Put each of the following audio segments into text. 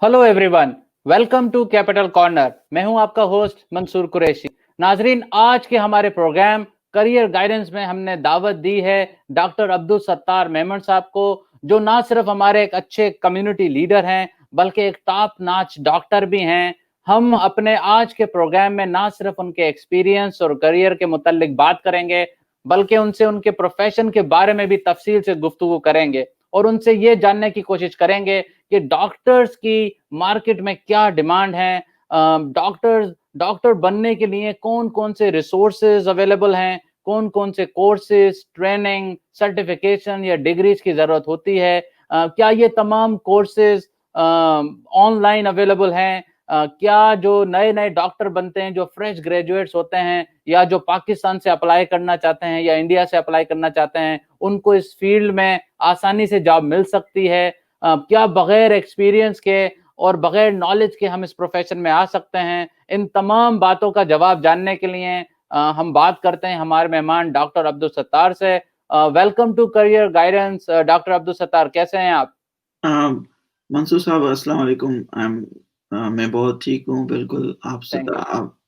Hello everyone, welcome to capital corner. मैं हूं आपका होस्ट मंसूर कुरैशी। नाजरीन, आज के हमारे प्रोग्राम करियर गाइडेंस में हमने दावत दी है डॉक्टर अब्दुल सत्तार मेमन साहब को, जो ना सिर्फ हमारे एक अच्छे कम्युनिटी लीडर हैं बल्कि एक टॉप नाच डॉक्टर भी हैं। हम अपने आज के प्रोग्राम में ना सिर्फ उनके एक्सपीरियंस और करियर के मुतालिक बात करेंगे बल्कि उनसे उनके प्रोफेशन के बारे में भी तफसील से गुफ्तगू करेंगे और उनसे ये जानने की कोशिश करेंगे कि डॉक्टर्स की मार्केट में क्या डिमांड है, डॉक्टर बनने के लिए कौन कौन से रिसोर्सेज अवेलेबल हैं, कौन कौन से कोर्सेज, ट्रेनिंग, सर्टिफिकेशन या डिग्रीज की जरूरत होती है, क्या ये तमाम कोर्सेज ऑनलाइन अवेलेबल हैं, क्या जो नए नए डॉक्टर बनते हैं, जो फ्रेश ग्रेजुएट्स होते हैं या जो पाकिस्तान से अप्लाई करना चाहते हैं या इंडिया से अप्लाई करना चाहते हैं, उनको इस फील्ड में आसानी से जॉब मिल सकती है, क्या बगैर एक्सपीरियंस के और बगैर नॉलेज के हम इस प्रोफेशन में आ सकते हैं। इन तमाम बातों का जवाब जानने के लिए हम बात करते हैं हमारे मेहमान डॉक्टर अब्दुल सत्तार से। Welcome to career guidance doctor Abdul Sattar, कैसे हैं आप? मंसूर साहब, अस्सलाम वालेकुम। मैं बहुत ठीक हूँ, बिल्कुल। Thank you.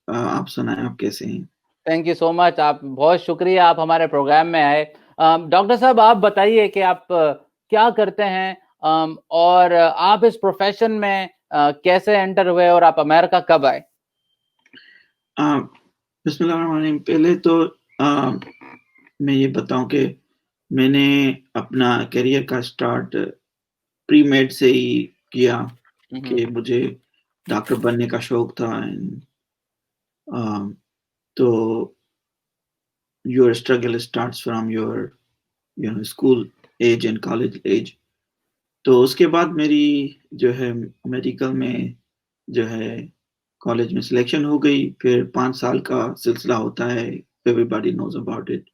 आप सुनाएं, आप कैसे हैं? Thank you so much. आप बहुत शुक्रिया, आप हमारे प्रोग्राम में आए। डॉक्टर साहब, आप बताइए कि आप क्या करते हैं, और आप इस प्रोफेशन में कैसे एंटर हुए और आप अमेरिका कब आए? बिस्मिल्लाहिर्रहमानिर्रहीम। पहले तो मैं ये बताऊं कि मैंने अपना करियर का स्टार्ट प्री मेड से ही किया कि मुझे डॉक्टर बनने का शौक था। तो your struggle starts from your school age and college age। तो उसके बाद मेरी जो है मेडिकल में जो है कॉलेज में सिलेक्शन हो गई। फिर 5 साल का सिलसिला होता है, एवरीबॉडी नोज अबाउट इट।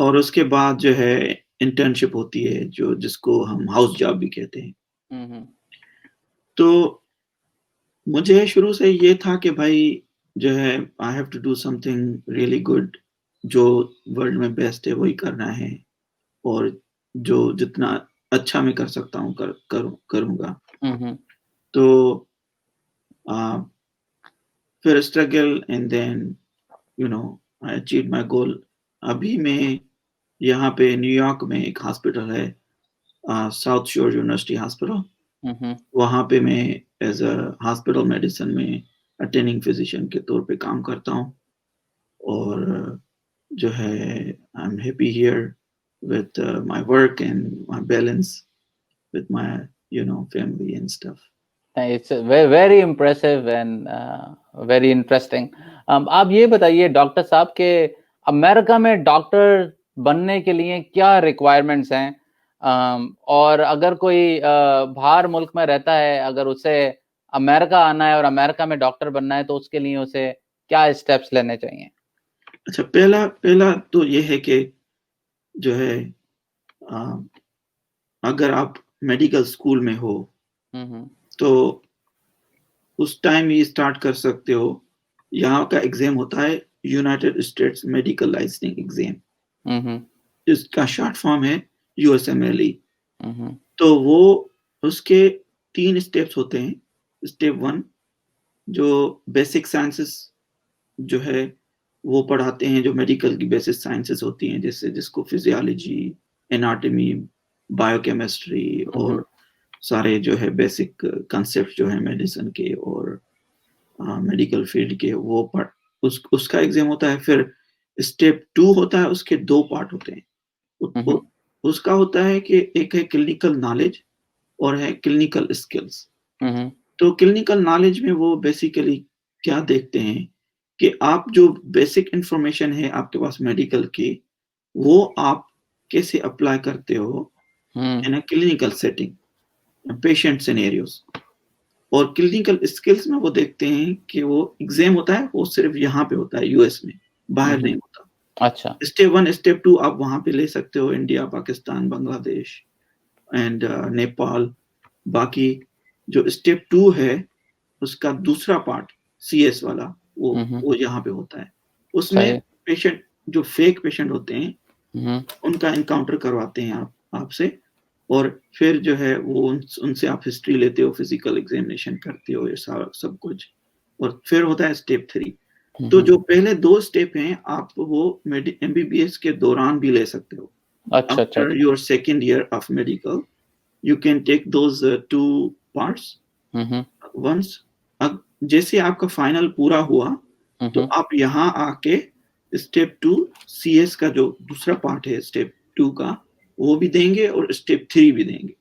और उसके बाद जो है इंटर्नशिप होती है, जो जिसको हम हाउस जॉब भी कहते हैं। तो मुझे शुरू से ये था कि भाई जो है I have to do something really good, जो वर्ल्ड में बेस्ट है वही करना है, और जो जितना अच्छा मैं कर सकता हूँ करूँगा। तो फिर struggle and then I achieve my goal. अभी मैं यहाँ पे न्यूयॉर्क में एक हॉस्पिटल है, साउथ शोर यूनिवर्सिटी हॉस्पिटल। वहाँ पे मैं एज अ हॉस्पिटल मेडिसिन में अटेंडिंग फिजिशियन के तौर पे काम करता हूँ। और जो है I am happy here with my work and my balance with my family and stuff। It's very impressive and very interesting. आप ये बताइए डॉक्टर साहब के अमेरिका में डॉक्टर बनने के लिए क्या रिक्वायरमेंट्स हैं, और अगर कोई बाहर मुल्क में रहता है, अगर उसे अमेरिका आना है और अमेरिका में डॉक्टर बनना है तो उसके लिए उसे क्या स्टेप्स लेने चाहिए? अच्छा, पहला पहला तो ये है कि जो है अगर आप मेडिकल स्कूल में हो तो उस टाइम ये स्टार्ट कर सकते हो। यहाँ का एग्जाम होता है United states medical licensing exam, इसका शॉर्ट फॉर्म है USMLE। तो वो उसके 3 स्टेप्स होते हैं। स्टेप 1 जो बेसिक साइंसेस जो है वो पढ़ाते हैं, जो मेडिकल की बेसिक साइंसेस होती हैं, जैसे जिसको फिजियोलॉजी, एनाटॉमी, बायोकेमिस्ट्री और सारे जो है बेसिक कंसेप्ट जो है मेडिसिन के और मेडिकल फील्ड के, वो पढ़ उसका एग्जाम होता है। फिर स्टेप 2 होता है, उसके 2 पार्ट होते हैं। उसका होता है कि एक है क्लिनिकल नॉलेज और है क्लिनिकल स्किल्स। तो क्लिनिकल नॉलेज में वो बेसिकली क्या देखते हैं कि आप जो बेसिक इंफॉर्मेशन है आपके पास मेडिकल की, वो आप कैसे अप्लाई करते हो in a clinical setting, patient scenarios. और क्लिनिकल स्किल्स में वो देखते हैं कि वो एग्जाम होता है, वो सिर्फ यहाँ पे होता है US में, बाहर नहीं होता। अच्छा। स्टेप 1 स्टेप 2 आप वहां पे ले सकते हो, इंडिया, पाकिस्तान, बांग्लादेश एंड नेपाल। बाकी जो स्टेप 2 है उसका दूसरा पार्ट CS वाला, वो यहाँ पे होता है। उसमें पेशेंट जो फेक पेशेंट होते हैं उनका एनकाउंटर करवाते हैं आपसे, और फिर जो है वो उनसे आप हिस्ट्री लेते हो, फिजिकल एग्जामिनेशन करते हो, ये सारा सब कुछ, और फिर होता है स्टेप 3। तो जो पहले 2 स्टेप हैं आप वो एमबीबीएस के दौरान भी ले सकते हो। अच्छा, अच्छा, after your second year of medical you can take those 2 parts once. अब जैसे आपका फाइनल पूरा हुआ तो आप यहाँ आके स्टेप 2 सीएस का जो दूसरा पार्ट है स्टेप 2 का वो भी देंगे और स्टेप 3 भी देंगे।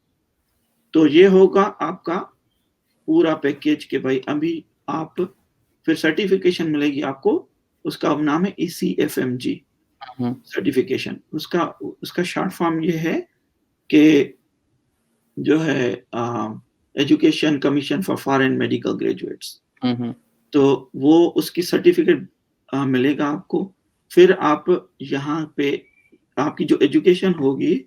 तो ये होगा आपका पूरा पैकेज के भाई अभी आप फिर सर्टिफिकेशन मिलेगी आपको, उसका नाम है ECFMG सर्टिफिकेशन। उसका शॉर्ट फॉर्म ये है कि जो है education commission for foreign medical graduates, तो वो उसकी सर्टिफिकेट मिलेगा आपको। फिर आप यहाँ पे आपकी जो एजुकेशन होगी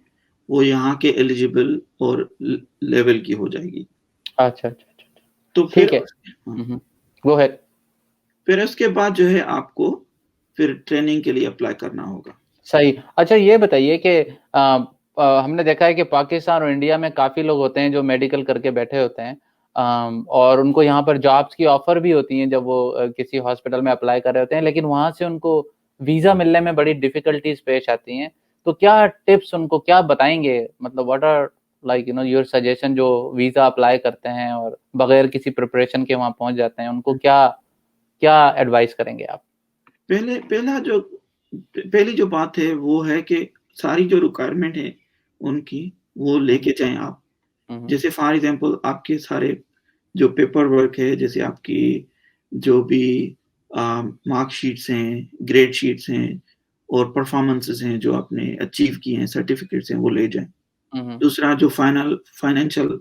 वो यहाँ के एलिजिबल और लेवल की हो जाएगी। अच्छा, तो ठीक है, गो अहेड। फिर उसके बाद जो है आपको फिर ट्रेनिंग के लिए अप्लाई करना होगा। सही। अच्छा ये बताइए कि हमने देखा है कि पाकिस्तान और इंडिया में काफी लोग होते हैं जो मेडिकल करके बैठे होते हैं, और उनको यहाँ पर जॉब्स की ऑफर भी होती हैं जब वो किसी हॉस्पिटल में अप्लाई कर रहे होते हैं, लेकिन वहां से उनको वीजा मिलने में बड़ी डिफिकल्टीज पेश आती हैं। तो क्या टिप्स उनको क्या बताएंगे, मतलब what are like your suggestion, जो वीजा अप्लाई करते हैं और बगैर किसी प्रिपरेशन के वहां पहुंच जाते हैं, उनको क्या क्या एडवाइस करेंगे आप? पहली जो बात है वो है कि सारी जो रिक्वायरमेंट है उनकी वो लेके जाएं आप। जैसे फॉर एग्जांपल आपके सारे जो पेपर वर्क है, जैसे आपकी जो भी मार्कशीट्स हैं, ग्रेड शीट्स हैं और परफॉर्मेंसेस हैं जो आपने अचीव किए हैं, सर्टिफिकेट्स हैं, वो ले जाएं। दूसरा जो फाइनेंशियल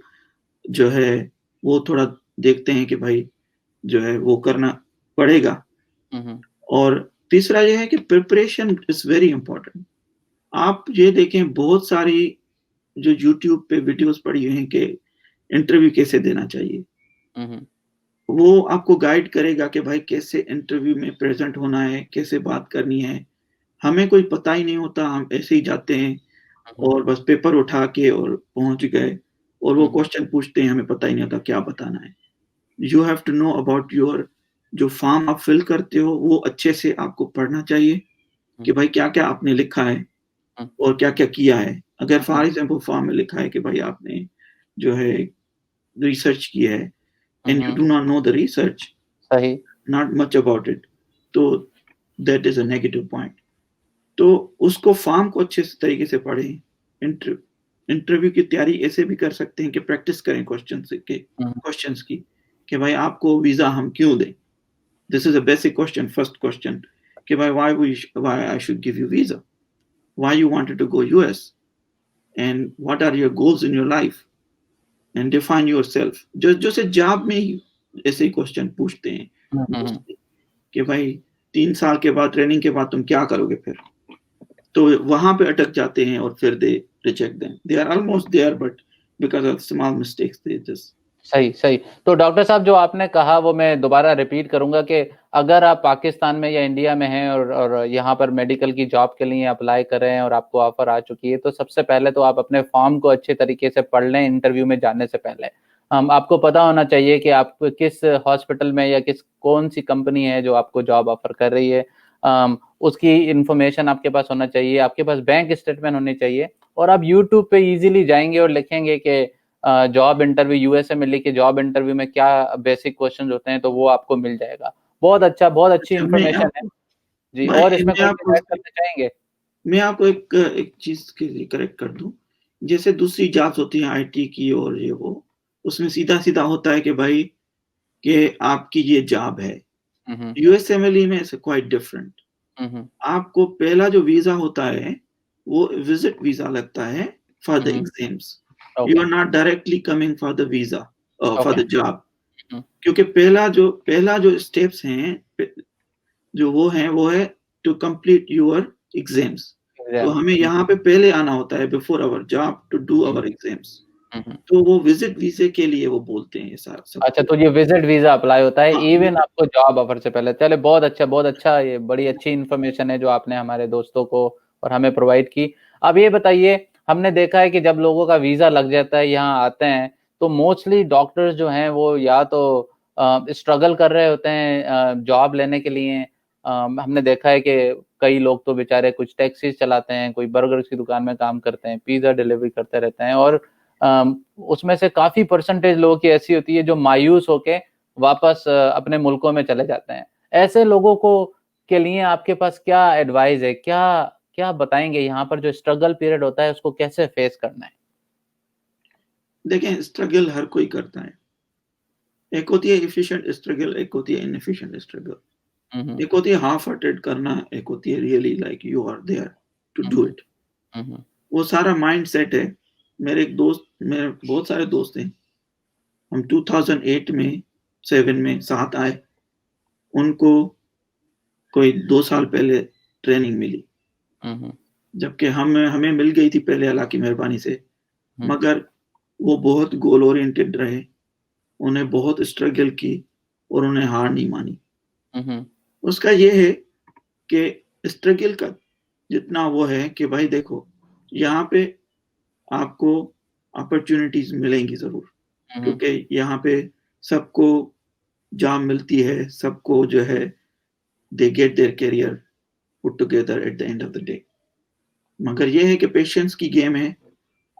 जो है वो थोड़ा देखते हैं कि भाई जो है वो करना पड़ेगा। और तीसरा ये है कि प्रिपरेशन इज वेरी इंपॉर्टेंट। आप ये देखें बहुत सारी जो यूट्यूब पे वीडियोस पड़ी हुई हैं कि इंटरव्यू कैसे देना चाहिए, वो आपको गाइड करेगा कि भाई कैसे इंटरव्यू में प्रेजेंट होना है, कैसे बात करनी है। हमें कोई पता ही नहीं होता, हम ऐसे ही जाते हैं और बस पेपर उठा के और पहुंच गए और वो क्वेश्चन पूछते हैं, हमें पता ही नहीं होता क्या बताना है। You have to know about your जो फॉर्म आप फिल करते हो वो अच्छे से आपको पढ़ना चाहिए कि भाई क्या क्या आपने लिखा है और क्या क्या किया है। अगर फॉर एग्जाम्पल फॉर्म में लिखा है कि भाई आपने जो है रिसर्च किया है and you do not know the research, सही, नॉट मच अबाउट इट, तो that is a negative point. तो उसको फॉर्म को अच्छे से तरीके से पढ़ें। इंटरव्यू की तैयारी ऐसे भी कर सकते हैं कि प्रैक्टिस करें क्वेश्चंस की कि भाई आपको वीजा हम क्यों दें। This is a basic question, first question कि भाई why I should give you visa, why you wanted to go US and what are your goals in your life and define yourself. जो से job में ही ऐसे ही question पूछते हैं कि भाई 3 साल के बाद ट्रेनिंग के बाद तुम क्या करोगे फिर, तो वहां पे अटक जाते हैं और फिर they reject them. They are almost there but because of small mistakes they just. सही। तो डॉक्टर साहब जो आपने कहा वो मैं दोबारा रिपीट करूंगा कि अगर आप पाकिस्तान में या इंडिया में हैं और यहाँ पर मेडिकल की जॉब के लिए अप्लाई कर रहे हैं और आपको ऑफर आ चुकी है, तो सबसे पहले तो आप अपने फॉर्म को अच्छे तरीके से पढ़ लें इंटरव्यू में जाने से पहले। आपको पता होना चाहिए कि आप किस हॉस्पिटल में या कौन सी कंपनी है जो आपको जॉब ऑफर कर रही है, उसकी इंफॉर्मेशन आपके पास होना चाहिए, आपके पास बैंक स्टेटमेंट होनी चाहिए, और आप यूट्यूब पे इजीली जाएंगे और लिखेंगे कि जॉब इंटरव्यू यूएसए में लिखे जॉब इंटरव्यू में क्या बेसिक क्वेश्चन होते हैं, तो वो आपको मिल जाएगा। बहुत अच्छी इंफॉर्मेशन है जी। और इसमें कोई चीज ऐड करना चाहेंगे? मैं आपको एक चीज के लिए करेक्ट कर दूं। जैसे दूसरी जॉब्स होती हैं आईटी की और ये वो, उसमें सीधा सीधा होता है कि भाई कि आपकी ये जॉब है। यूएसएमएलई में इट्स क्वाइट डिफरेंट। आपको पहला जो वीजा होता है वो विजिट वीजा लगता है for the exams. You are not directly coming for the visa for the job, क्योंकि पहला जो स्टेप्स हैं जो वो है टू कंप्लीट योर एग्जाम्स। तो हमें यहाँ पे पहले आना होता है before our job to do our exams. तो वो विजिट वीजे के लिए वो बोलते हैं सब। अच्छा, तो ये विजिट वीजा अप्लाई होता है इवन आपको जॉब ऑफर से पहले। चले बहुत अच्छा, ये बड़ी अच्छी इन्फॉर्मेशन है जो आपने हमारे दोस्तों को और हमें प्रोवाइड की। अब ये बताइए, हमने देखा है कि जब लोगों का वीजा लग जाता है, यहाँ आते हैं, तो मोस्टली डॉक्टर्स जो हैं वो या तो स्ट्रगल कर रहे होते हैं जॉब लेने के लिए। हमने देखा है कि कई लोग तो बेचारे कुछ टैक्सीज चलाते हैं, कोई बर्गर की दुकान में काम करते हैं, पिज्जा डिलीवरी करते रहते हैं, और उसमें से काफी परसेंटेज लोगों की ऐसी होती है जो मायूस होके वापस अपने मुल्कों में चले जाते हैं। ऐसे लोगों को के लिए आपके पास क्या एडवाइस है, क्या क्या बताएंगे यहाँ पर जो स्ट्रगल पीरियड होता है उसको कैसे फेस करना है? देखें, स्ट्रगल हर कोई करता है। एक होती है एफिशिएंट स्ट्रगल, एक होती है इनएफिशिएंट स्ट्रगल। एक होती है हाफ हार्टेड करना, एक होती है really like you are there to do it. वो सारा माइंड सेट है। मेरे बहुत सारे दोस्त हैं, हम 2008 में 7 में साथ आए, उनको कोई 2 साल पहले ट्रेनिंग मिली, जबकि हमें मिल गई थी पहले अल्लाह की मेहरबानी से, मगर वो बहुत गोल ओरिएंटेड रहे, उन्हें बहुत स्ट्रगल की और उन्हें हार नहीं मानी। उसका ये है कि स्ट्रगल का जितना वो है कि भाई देखो, यहाँ पे आपको अपॉर्चुनिटीज मिलेंगी जरूर, क्योंकि यहाँ पे सबको जॉब मिलती है, सबको जो है they get their career put together at the end of the day. मगर ये है कि पेशेंस की गेम है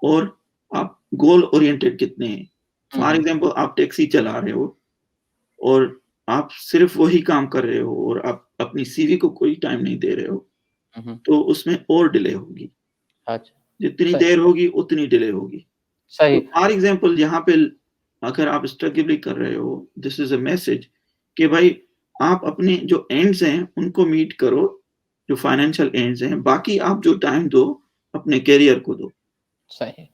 और आप गोल ओरिएंटेड कितने हैं। फॉर एग्जांपल, आप टैक्सी चला रहे हो और आप सिर्फ वही काम कर रहे हो और आप अपनी सीवी को कोई टाइम नहीं दे रहे हो, तो उसमें और डिले होगी। अच्छा, जितनी देर होगी उतनी डिले होगी। सही। तो फॉर एग्जांपल, यहाँ पे अगर आप स्ट्रगल भी कर रहे हो, दिस इज अ मैसेज कि भाई आप अपने जो एंड्स हैं उनको मीट करो, जो फाइनेंशियल एंड्स हैं, बाकी आप जो टाइम दो अपने करियर को दो। सही,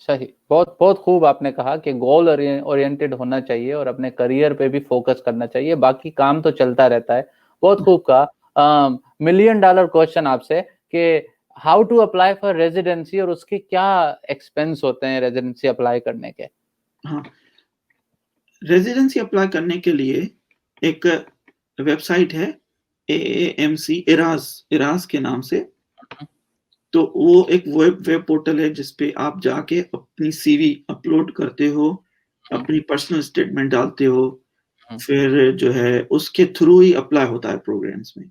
सही। बहुत बहुत खूब आपने कहा कि गोल ओरिएंटेड होना चाहिए और अपने करियर पे भी फोकस करना चाहिए, बाकी काम तो चलता रहता है। बहुत खूब कहा। $1 मिलियन क्वेश्चन आपसे कि how to apply for residency और उसके क्या एक्सपेंस होते हैं रेजिडेंसी अप्लाई करने के? हाँ, रेजिडेंसी अप्लाई करने के लिए एक वेबसाइट है AAMC, इराज के नाम से। तो वो एक वेब पोर्टल है जिसपे आप जाके अपनी सीवी अपलोड करते हो, अपनी पर्सनल स्टेटमेंट डालते हो, फिर जो है उसके थ्रू ही अप्लाई होता है प्रोग्राम्स में।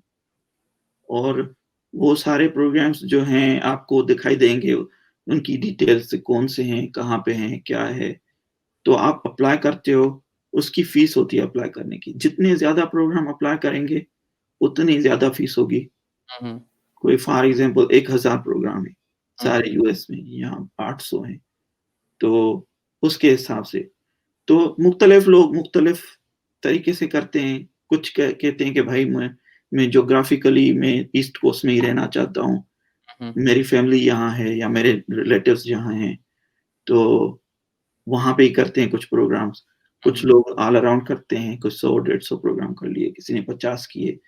और वो सारे प्रोग्राम्स जो हैं आपको दिखाई देंगे, उनकी डिटेल्स कौन से हैं, कहाँ पे हैं, क्या है। तो आप अप्लाई करते हो, उसकी फीस होती है अप्लाई करने की। जितने ज्यादा प्रोग्राम अप्लाई करेंगे उतनी ज्यादा फीस होगी। कोई फॉर एग्जांपल 1000 प्रोग्राम है सारे यूएस में, यहाँ 800 हैं, तो उसके हिसाब से तो मुख्तलिफ लोग मुख्तलिफ तरीके से करते हैं। कुछ कहते हैं कि भाई मैं ज्योग्राफिकली मैं ईस्ट कोस्ट में ही रहना चाहता हूँ, मेरी फैमिली यहाँ है या मेरे रिलेटिव्स यहाँ हैं, तो वहां पे ही करते हैं कुछ प्रोग्राम्स। कुछ लोग ऑल अराउंड करते हैं, कुछ 100-150 प्रोग्राम कर लिए, किसी ने 50 किए।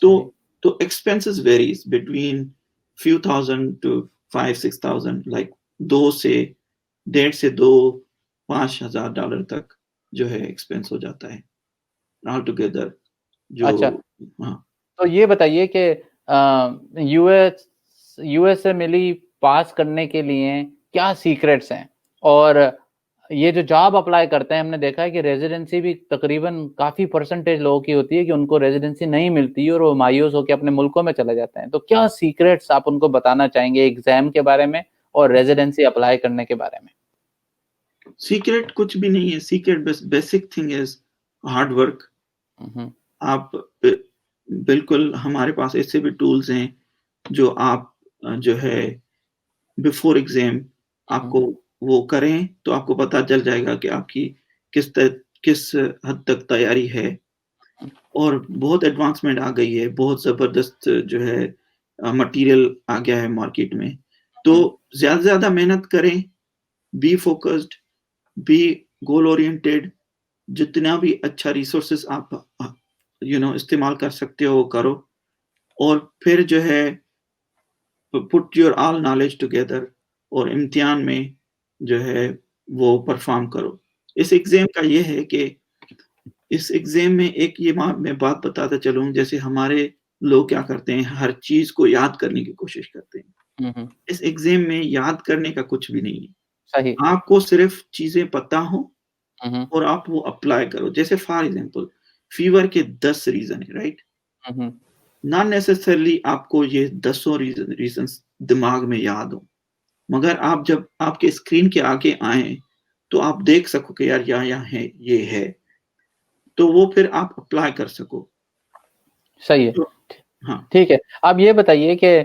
तो expenses varies between few thousand to 5-6,000, like 1.5 से 5,000 तक जो है एक्सपेंस हो जाता है ऑल टुगेदर। जो अच्छा, हाँ, तो ये बताइए कि यूएसए मिली पास करने के लिए क्या सीक्रेट्स हैं? और ये जो जॉब अप्लाई करते हैं, हमने देखा है कि रेजिडेंसी भी तकरीबन काफी परसेंटेज लोगों की होती है कि उनको रेजिडेंसी नहीं मिलती और वो मायूस होकर अपने मुल्कों में चले जाते हैं। तो क्या सीक्रेट्स आप उनको बताना चाहेंगे एग्जाम के बारे में और रेजिडेंसी अप्लाई करने के बारे में? सीक्रेट कुछ भी नहीं है। सीक्रेट बस basic thing is hard work. आप बिल्कुल, हमारे पास ऐसे भी टूल्स हैं जो आप जो है बिफोर एग्जाम आपको वो करें तो आपको पता चल जाएगा कि आपकी किस हद तक तैयारी है। और बहुत एडवांसमेंट आ गई है, बहुत जबरदस्त जो है मटेरियल आ गया है मार्केट में। तो ज्यादा से ज्यादा मेहनत करें, be focused, be goal oriented. जितना भी अच्छा रिसोर्सेस आप इस्तेमाल कर सकते हो करो, और फिर जो है put your all knowledge together और इम्तिहान में जो है वो परफॉर्म करो। इस एग्जाम का ये है कि इस एग्जाम में एक ये मैं बात बताता चलूं, जैसे हमारे लोग क्या करते हैं, हर चीज को याद करने की कोशिश करते हैं। इस एग्जाम में याद करने का कुछ भी नहीं है। सही। आपको सिर्फ चीजें पता हो हम्म। और आप वो अप्लाई करो। जैसे फॉर एग्जांपल फीवर के 10 रीजन है, राइट? हम्म। नॉट नेसेसरली आपको ये 10 रीजंस दिमाग में याद हो, मगर आप जब आपके स्क्रीन के आगे आए तो आप देख सको कि यार यहाँ है, ये है, तो वो फिर आप अप्लाई कर सको। सही है। तो हाँ, ठीक है। आप ये बताइए कि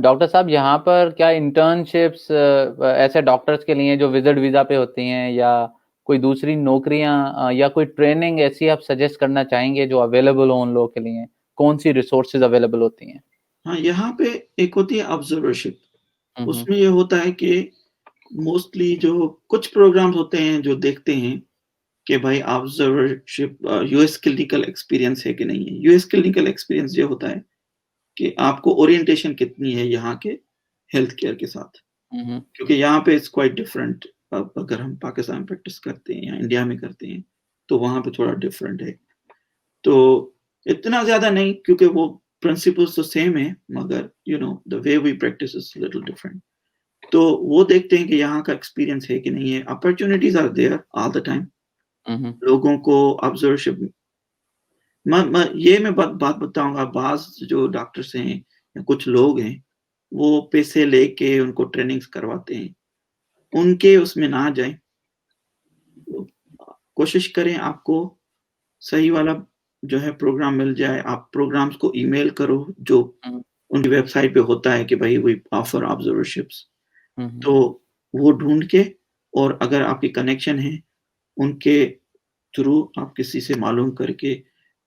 डॉक्टर साहब यहाँ पर क्या इंटर्नशिप्स ऐसे डॉक्टर्स के लिए जो विजिट वीजा पे होती हैं, या कोई दूसरी नौकरियां या कोई ट्रेनिंग ऐसी आप सजेस्ट करना चाहेंगे जो अवेलेबल हो उन लोगों के लिए? कौन सी रिसोर्सेज अवेलेबल होती हैं? हाँ, यहाँ पे एक होती है ऑब्जर्वरशिप। हम्म। उसमें ये होता है कि मोस्टली जो कुछ प्रोग्राम्स होते हैं जो देखते हैं कि भाई ऑब्जर्वरशिप यूएस क्लिनिकल एक्सपीरियंस है कि नहीं है। यूएस क्लिनिकल एक्सपीरियंस ये होता है कि आपको ओरिएंटेशन कितनी है यहाँ के हेल्थ केयर के साथ, हम्म। क्योंकि यहाँ पे इट्स क्वाइट डिफरेंट। अगर हम पाकिस्तान में प्रैक्टिस करते हैं या इंडिया में करते हैं तो वहाँ पे थोड़ा डिफरेंट है। तो इतना ज्यादा नहीं, क्योंकि वो प्रिंसिपल्स तो सेम है, मगर the way we practice is little different. तो वो देखते हैं कि यहाँ का एक्सपीरियंस है कि नहीं है। Opportunities are there all the time. Hmm. लोगों को ऑब्जर्वरशिप ये मैं बात बताऊंगा। बाज जो डॉक्टर्स हैं या कुछ लोग हैं, वो पैसे लेके उनको ट्रेनिंग्स करवाते हैं, उनके उसमें ना जाए। कोशिश करें आपको सही वाला जो है प्रोग्राम मिल जाए। आप प्रोग्राम्स को ईमेल करो जो हम्म। उनकी वेबसाइट पे होता है कि भाई वी ऑफर ऑब्जर्वरशिप्स। हम्म। तो वो ढूंढ के, और अगर आपकी कनेक्शन है उनके थ्रू, आप किसी से मालूम करके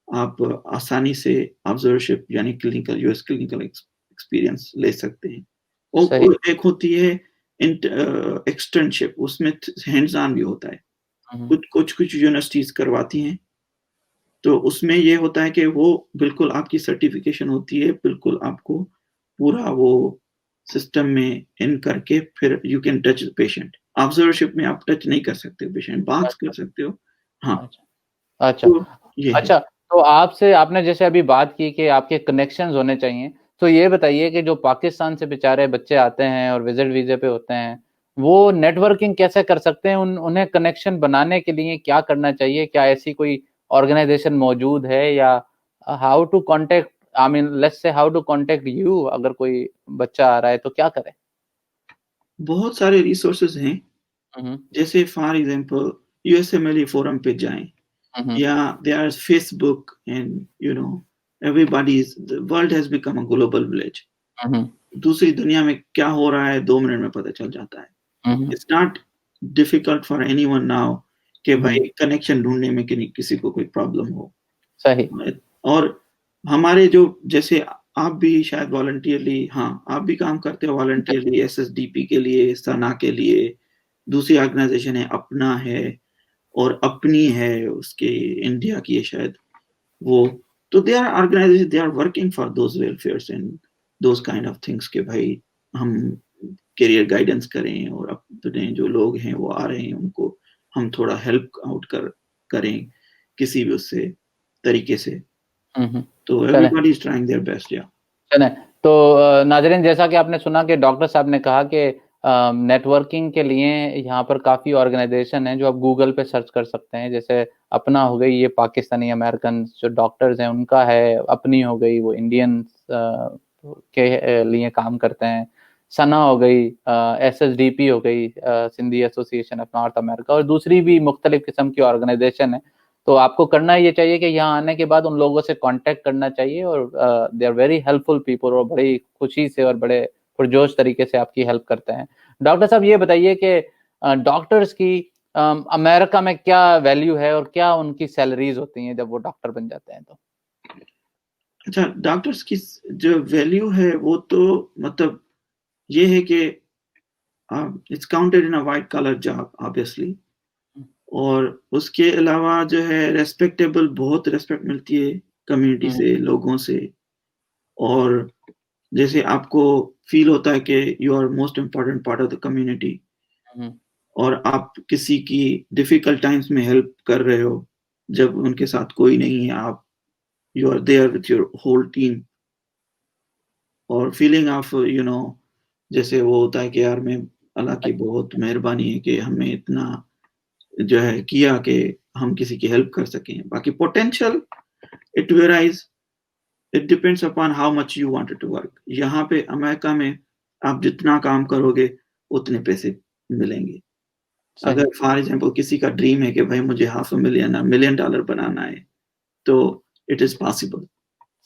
आप आसानी से ऑब्जर्वरशिप यानी क्लिनिकल यूएस क्लिनिकल एक्सपीरियंस ले सकते हैं। सही। और एक होती है एक्सटर्नशिप, उसमें हैंड्स ऑन भी होता है। हम्म। कुछ यूनिवर्सिटीज करवाती हैं। तो उसमें ये होता है कि वो बिल्कुल आपकी सर्टिफिकेशन होती है, बिल्कुल आपको पूरा वो सिस्टम में इन करके फिर you can touch the patient. Observership में आप टच नहीं कर सकते पेशेंट, बात कर अच्छा। सकते हो। हाँ, अच्छा। अच्छा। तो ये है। अच्छा, तो आपसे आपने जैसे अभी बात की कि आपके कनेक्शंस होने चाहिए, तो ये बताइए कि जो पाकिस्तान से बेचारे बच्चे आते हैं और विजिट वीजे पे होते हैं, वो नेटवर्किंग कैसे कर सकते हैं? उन्हें कनेक्शन बनाने के लिए क्या करना चाहिए? क्या ऐसी कोई ऑर्गेनाइजेशन मौजूद है, या how to contact, I mean let's say how to contact you, अगर कोई बच्चा आ रहा है तो क्या करे? बहुत सारे रिसोर्सेज हैं। हम्म। जैसे फॉर एग्जांपल यूएसएमएलई फोरम पे जाएं, हम्म। या there is Facebook, and everybody is the world has become a global village. Hmm. दूसरी दुनिया में क्या हो रहा है 2 मिनट में पता चल जाता है। Hmm. It's not difficult for anyone now कि हम्म। भाई कनेक्शन ढूंढने में कि किसी को कोई प्रॉब्लम हो। सही। और हमारे जो जैसे आप भी शायद वॉलंटियरली, हाँ आप भी काम करते हो वॉलंटियरली एसएसडीपी के लिए, सना के लिए। दूसरी ऑर्गेनाइजेशन है अपना है, और अपनी है उसके इंडिया की है शायद वो। तो they are organization, they are working for those welfares and those kind of things के भाई हम करियर गाइडेंस करें, और अपने जो लोग हैं वो आ रहे हैं उनको हम थोड़ा हेल्प आउट करें किसी भी उससे तरीके से। हम्म। तो चले। Everybody is trying their best. या चलें। तो नाज़रीन, जैसा कि आपने सुना कि डॉक्टर साहब ने कहा कि नेटवर्किंग के लिए यहाँ पर काफ़ी ऑर्गेनाइजेशन हैं जो आप गूगल पे सर्च कर सकते हैं। जैसे अपना हो गई, ये पाकिस्तानी अमेरिकन जो डॉक्टर्स हैं उनका है। अपनी हो गई, वो इंडियंस के लिए काम करते हैं। सना हो गई, एसएसडीपी हो गई, Sindhi association of north America, और दूसरी भी मुख्तलिफ किस्म की ऑर्गेनाइजेशन है। तो आपको करना ये चाहिए कि यहाँ आने के बाद उन लोगों से कांटेक्ट करना चाहिए, और they are very helpful people, और बड़ी खुशी से और बड़े पुरजोश तरीके से आपकी हेल्प करते हैं। डॉक्टर साहब, ये बताइए कि डॉक्टर्स की अमेरिका में क्या वैल्यू है, और क्या उनकी सैलरीज होती हैं जब वो डॉक्टर बन जाते हैं तो? अच्छा, डॉक्टर्स की जो वैल्यू है वो तो मतलब ये है कि it's counted in a white collar job obviously. और उसके अलावा जो है रेस्पेक्टेबल, बहुत रेस्पेक्ट मिलती है कम्युनिटी हम्म। से, लोगों से। और जैसे आपको फील होता है कि you are most important part of the community, hmm. और आप किसी की डिफिकल्ट टाइम्स में हेल्प कर रहे हो जब उनके साथ कोई नहीं है। आप you are there with your whole team, और फीलिंग ऑफ जैसे वो होता है कि यार मैं अल्लाह की बहुत मेहरबानी है कि हमें इतना जो है किया कि हम किसी की हेल्प कर सकें। बाकी potential it varies, it depends upon how much you wanted to work. यहाँ पे अमेरिका में आप जितना काम करोगे उतने पैसे मिलेंगे। सही, अगर फॉर एग्ज़ाम्पल किसी का ड्रीम है कि भाई मुझे half a million $1 million बनाना है, तो इट इज़ पॉसिबल।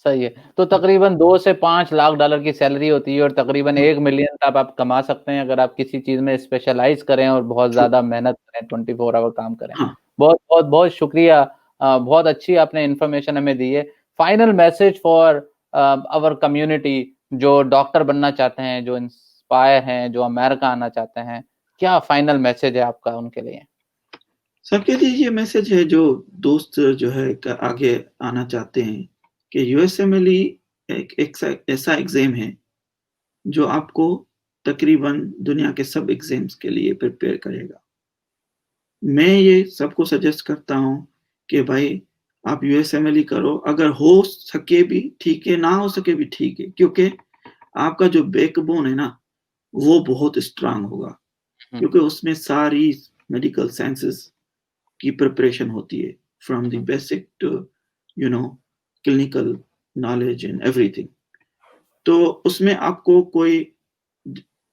सही है। तो तकरीबन 2 से 5 लाख डॉलर की सैलरी होती है और तकरीबन 1 मिलियन तक आप कमा सकते हैं अगर आप किसी चीज़ में स्पेशलाइज़ करें और बहुत ट्रू। ज़्यादा मेहनत करें, 24 आवर काम करें। हाँ, बहुत-बहुत बहुत शुक्रिया बहुत अच्छी आपने इन्फॉर्मेशन हमें दी है। Final message for our community जो डॉक्टर बनना चाहते हैं, जो इंस्पायर हैं, जो अमेरिका आना चाहते हैं, क्या फाइनल मैसेज है आपका उनके लिए? सबके लिए ये मैसेज है जो दोस्त जो है क आगे आना चाहते हैं कि यूएसएमएलई एक ऐसा एग्ज़ाम है जो आपको तकरीबन दुनिया के सब एग्ज़ाम्स के लिए प्रिपेयर करेगा। मैं ये सबको सजेस्ट करता हूँ कि भाई आप यूएसएमएलई करो, अगर हो सके भी ठीक है, ना हो सके भी ठीक है, क्योंकि आपका जो बैकबोन है ना, वो बहुत स्ट्रॉन्ग होगा, हुँ, क्योंकि उसमें सारी मेडिकल साइंसेज़ की प्रिपरेशन होती है, from the um, basic to you know clinical knowledge and everything. तो उसमें आपको कोई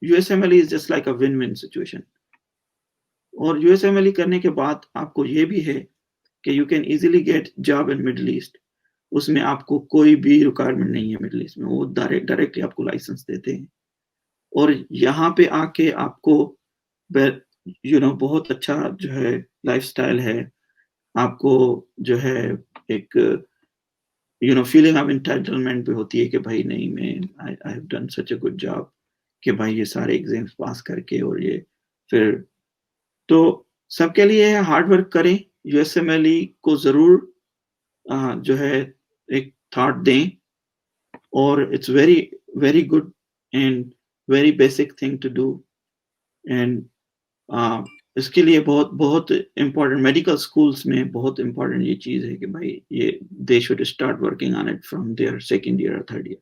USMLE is just like a win win situation. और यूएसएमएलई करने के बाद आपको ये भी है कि you can easily get job in Middle East. उसमें आपको कोई भी रिक्वायरमेंट नहीं है मिडल ईस्ट में, वो डायरेक्टली आपको लाइसेंस देते हैं। और यहाँ पे आके आपको बे बहुत अच्छा जो है लाइफ़स्टाइल है। आपको जो है एक फीलिंग ऑफ एंटाइटलमेंट भी होती है कि भाई नहीं मैं I have done such a good job कि भाई ये सारे एग्ज़ाम्स पास करके और ये फिर तो सबके लिए हार्ड वर्क करें, यूएसएमएलई को ज़रूर जो है एक थॉट दें और it's very very good and very basic thing to do and uh, इसके लिए बहुत बहुत इम्पोर्टेंट मेडिकल स्कूल्स में बहुत इम्पोर्टेंट ये चीज़ है कि भाई ये they should start working on it from their second year और थर्ड ईयर।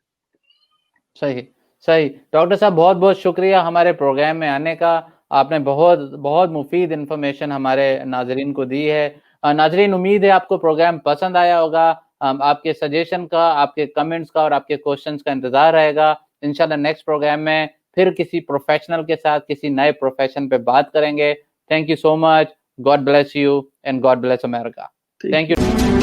सही, सही। डॉक्टर साहब बहुत-बहुत शुक्रिया हमारे प्रोग्राम में आने का। आपने बहुत बहुत मुफ़ीद इन्फॉर्मेशन हमारे नाज़रीन को दी है। नाज़रीन उम्मीद है आपको प्रोग्राम पसंद आया होगा। आपके सजेशन का, आपके कमेंट्स का और आपके क्वेश्चन्स का इंतज़ार रहेगा। इंशाल्लाह नेक्स्ट प्रोग्राम में फिर किसी प्रोफ़ेशनल के साथ किसी नए प्रोफ़ेशन पे बात करेंगे। Thank you so much. God bless you and God bless America. Thank thank you. You.